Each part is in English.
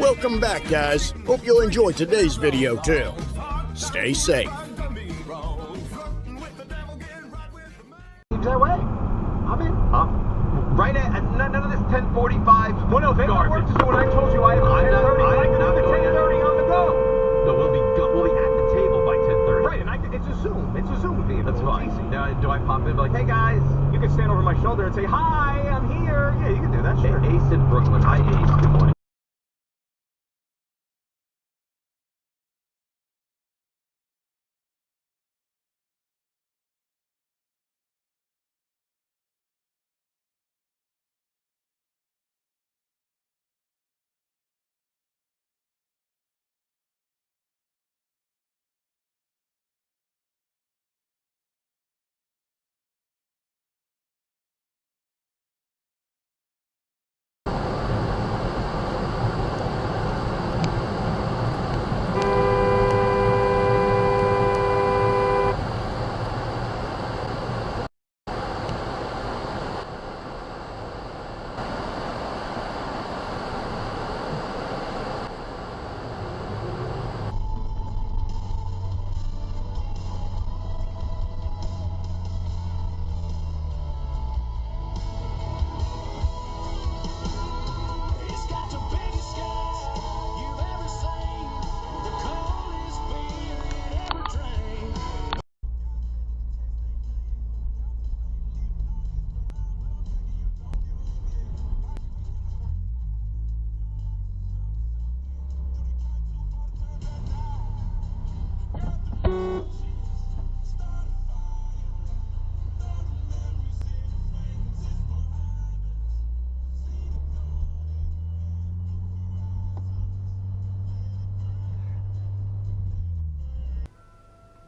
Welcome back, guys. Hope you'll enjoy today's video too. Stay safe. That way. I'm in. Right at none of this 10:45. Well, no, they got work to do. When I told you I have 10:30, I can do the 10:30 on the go. No, we'll be at the table by 10:30. Right, and it's a Zoom. It's a Zoom vehicle. That's fine. Now, do I pop in like, hey guys? You can stand over my shoulder and say, hi, I'm here. Yeah, you can do that. Sure. Ace in Brooklyn. Hi, Ace. Good morning.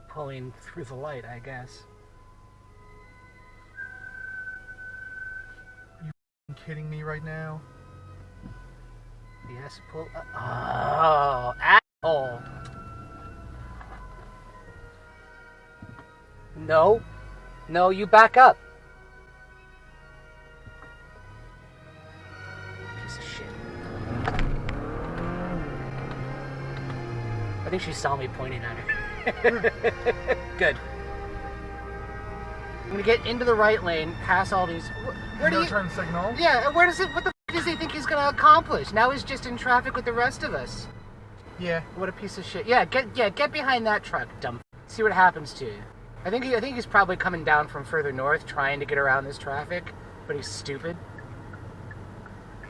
Pulling through the light, I guess. Are you kidding me right now? Yes, pull. Oh, asshole. No. No, you back up. Piece of shit. I think she saw me pointing at her. Good. I'm gonna get into the right lane, pass all these. Where do you turn signal? Yeah, where does it? What the f does he think he's gonna accomplish? Now he's just in traffic with the rest of us. Yeah. What a piece of shit. Yeah, get behind that truck, dumb. See what happens to you. I think he's probably coming down from further north, trying to get around this traffic, but he's stupid.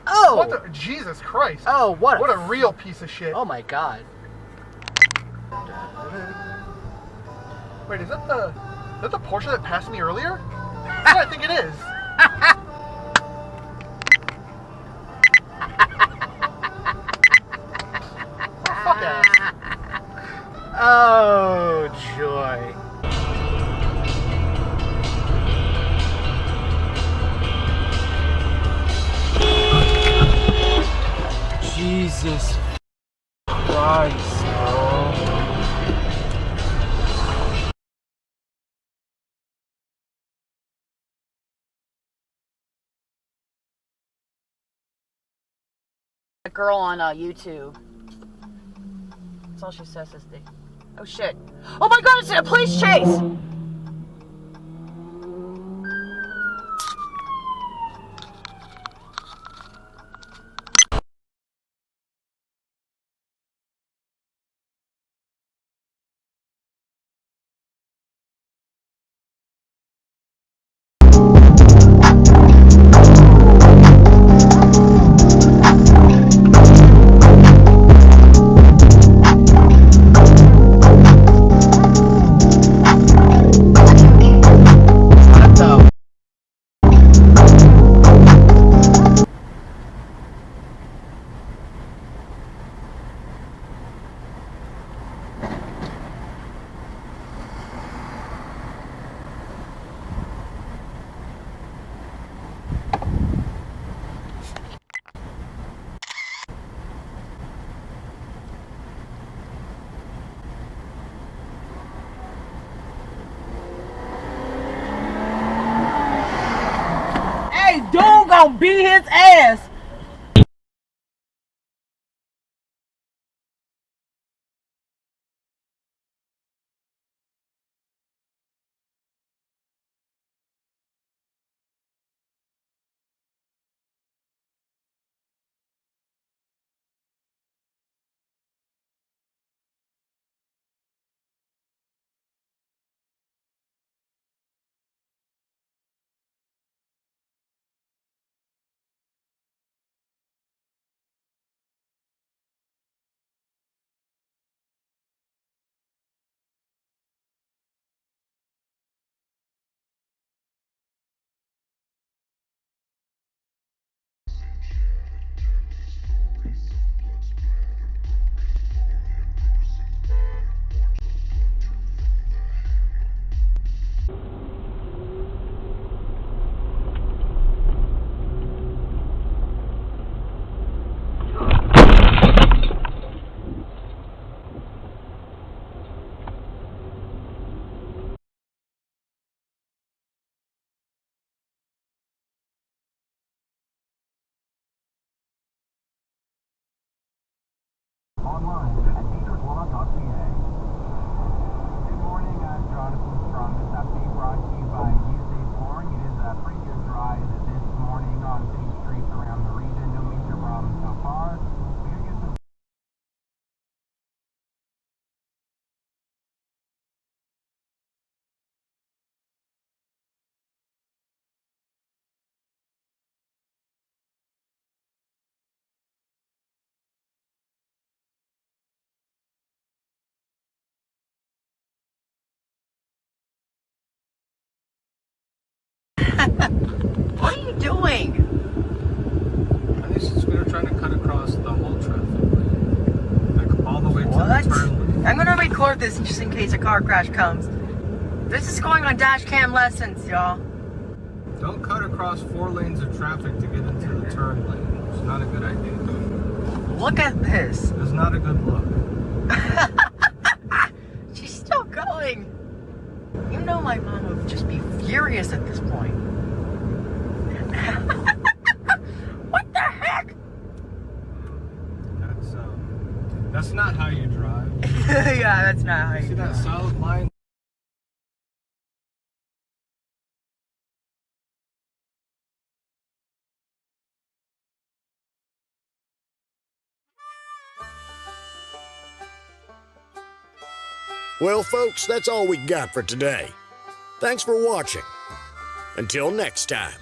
Oh! What the? Jesus Christ! Oh, what a real piece of shit! Oh my God. Wait, is that the Porsche that passed me earlier? Yeah, I think it is. Oh, fuck ass. Oh, joy. Jesus Christ, bro. A girl on YouTube. That's all she says is the. Oh shit! Oh my God! It's a police chase! Dude gonna beat his ass. online at patriotlawlaw.ca. Good morning, I'm Jonathan Strong. This update brought to you by BYoung. It is a pretty good drive this morning on city streets around the region. No major problems so far. We gotta get some. What are you doing? I think she's gonna try to cut across the whole traffic lane. Like all the way to What? the turn lane. I'm gonna record this just in case a car crash comes. This is going on dash cam lessons, y'all. Don't cut across 4 lanes of traffic to get into the turn lane. It's not a good idea. Look at this. It's not a good look. She's still going. You know my mom would just be furious at this point. What the heck? That's not how you drive. Yeah, that's not how you See do that it. solid line? Well, folks, that's all we got for today. Thanks for watching. Until next time.